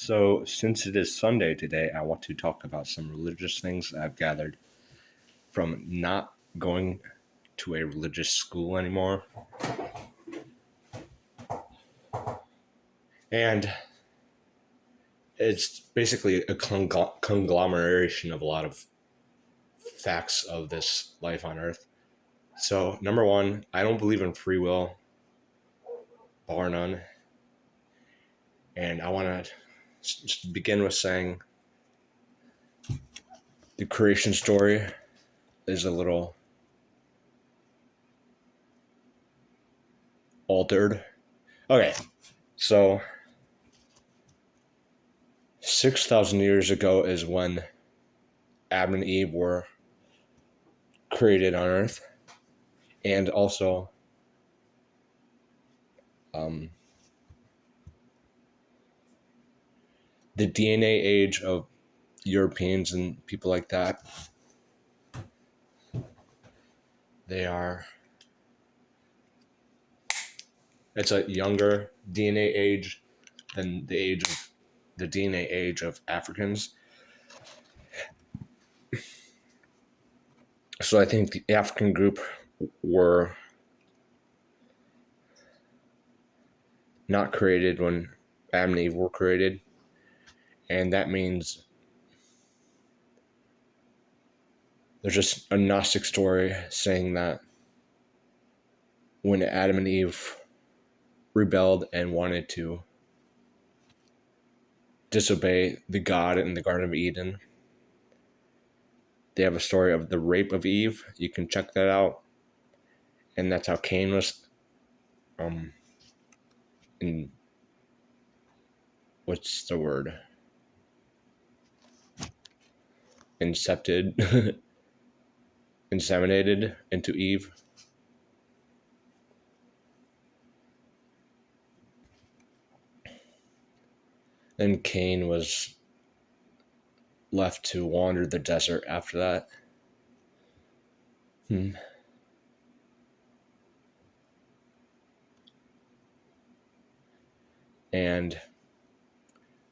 So, since it is Sunday today, I want to talk about some religious things I've gathered from not going to a religious school anymore. And it's basically a conglomeration of a lot of facts of this life on earth. So, number one, I don't believe in free will, bar none. And I want to begin with saying the creation story is a little altered. Okay, so 6,000 years ago is when Adam and Eve were created on Earth, and also um, the DNA age of Europeans and people like that. They are. It's a younger DNA age than the DNA age of Africans. So I think the African group were not created when Adam and Eve were created, and that means there's just a Gnostic story saying that when Adam and Eve rebelled and wanted to disobey the God in the Garden of Eden, they have a story of the rape of Eve. You can check that out. And that's how Cain was in what's the word? Inseminated into Eve. And Cain was left to wander the desert after that. And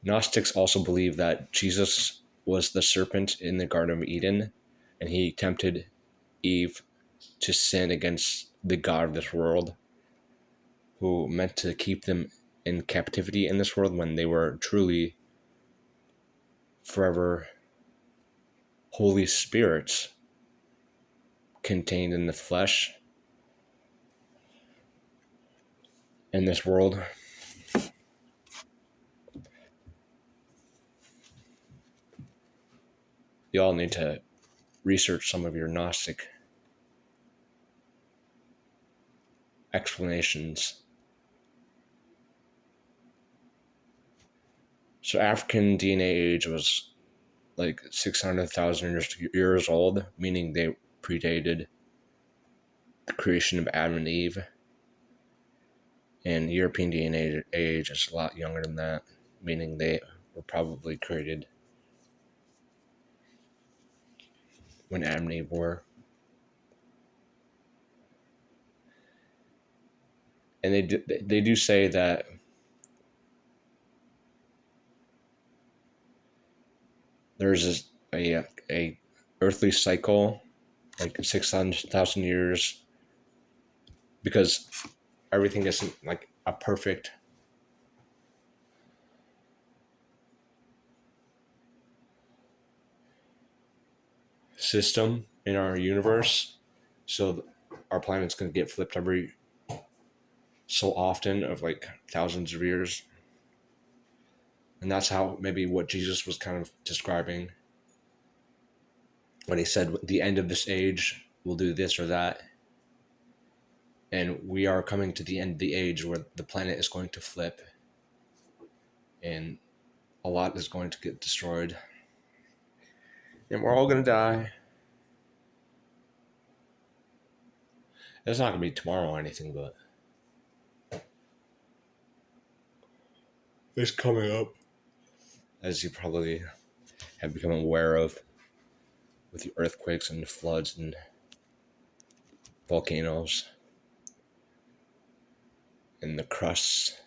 Gnostics also believe that Jesus was the serpent in the Garden of Eden, and he tempted Eve to sin against the God of this world, who meant to keep them in captivity in this world when they were truly forever Holy Spirits contained in the flesh in this world. You all need to research some of your Gnostic explanations. So African DNA age was like 600,000 years old, meaning they predated the creation of Adam and Eve. And European DNA age is a lot younger than that, meaning they were probably created when Adam and Eve were. And they do say that there's a earthly cycle, like 600,000 years, because everything isn't like a perfect system in our universe. So our planet's going to get flipped every so often of like thousands of years. And that's how maybe what Jesus was kind of describing when he said the end of this age will do this or that. And we are coming to the end of the age where the planet is going to flip and a lot is going to get destroyed. And we're all going to die. It's not going to be tomorrow or anything, but it's coming up, as you probably have become aware of with the earthquakes and the floods and volcanoes and the crusts.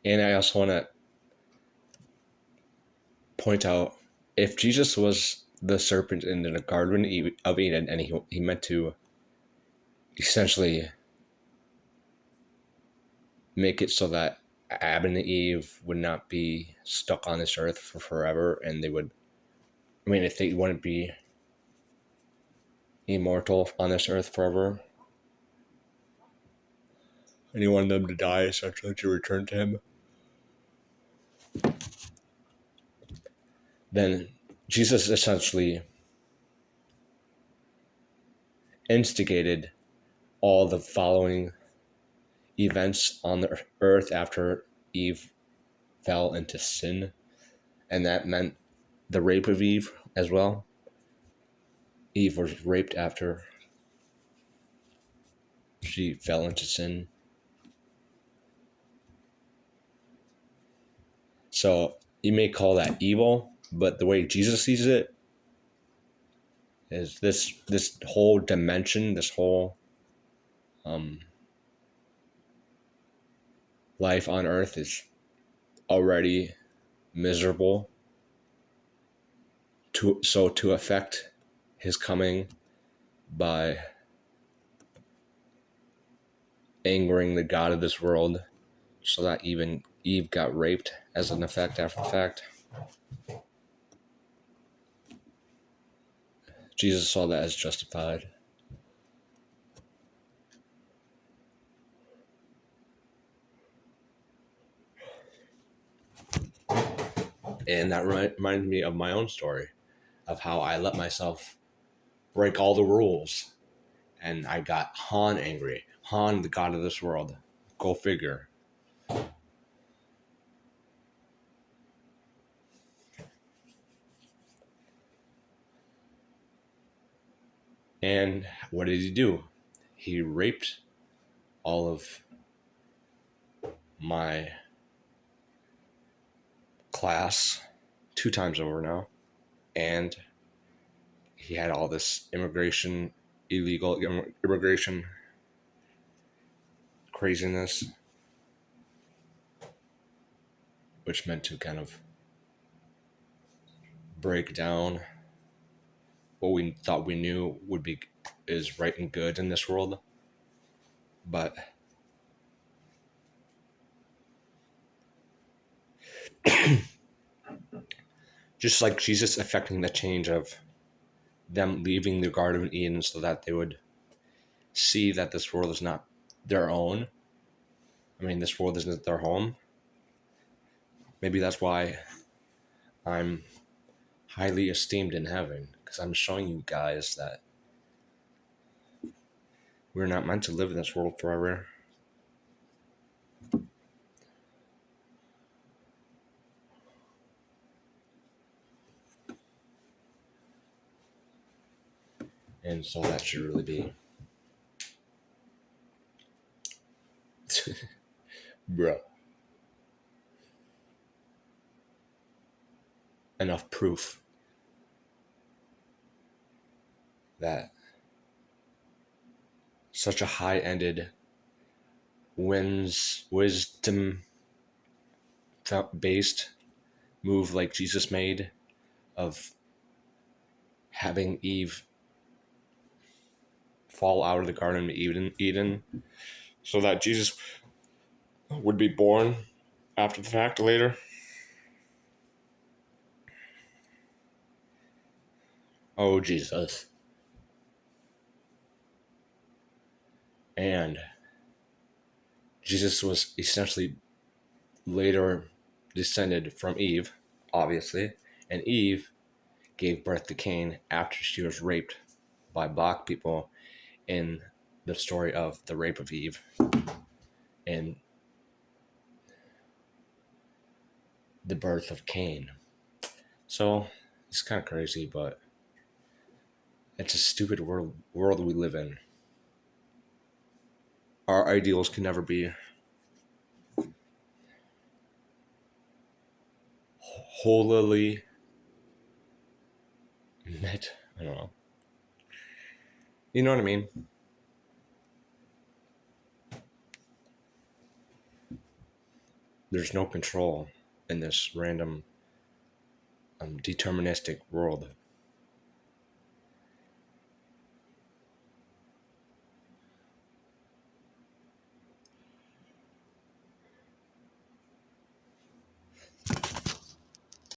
And I also want to point out, if Jesus was the serpent in the Garden of Eden, and he meant to essentially make it so that Adam and Eve would not be stuck on this earth for forever, and they would, I mean, if they wouldn't be immortal on this earth forever, and he wanted them to die, essentially, to return to him, then Jesus essentially instigated all the following events on the earth after Eve fell into sin. And that meant the rape of Eve as well. Eve was raped after she fell into sin. So you may call that evil, but the way Jesus sees it is this whole dimension, this whole life on earth is already miserable. To affect his coming by angering the God of this world, so that even Eve got raped as an effect after the fact. Jesus saw that as justified. And that reminds me of my own story, of how I let myself break all the rules. And I got Han angry. Han, the God of this world. Go figure. And what did he do? He raped all of my class 2 times over now. And he had all this illegal immigration craziness, which meant to kind of break down what we thought we knew is right and good in this world. But just like Jesus affecting the change of them leaving the Garden of Eden so that they would see that this world is not their own. I mean, this world isn't their home. Maybe that's why I'm highly esteemed in heaven, because I'm showing you guys that we're not meant to live in this world forever. And so that should really be bro, enough proof that such a high-ended wisdom based move like Jesus made of having Eve fall out of the Garden of Eden so that Jesus would be born after the fact later. Oh, Jesus. And Jesus was essentially later descended from Eve, obviously, and Eve gave birth to Cain after she was raped by black people in the story of the rape of Eve. And the birth of Cain. So it's kind of crazy, but it's a stupid world we live in. Our ideals can never be wholly met. I don't know. You know what I mean? there's no control in this random deterministic world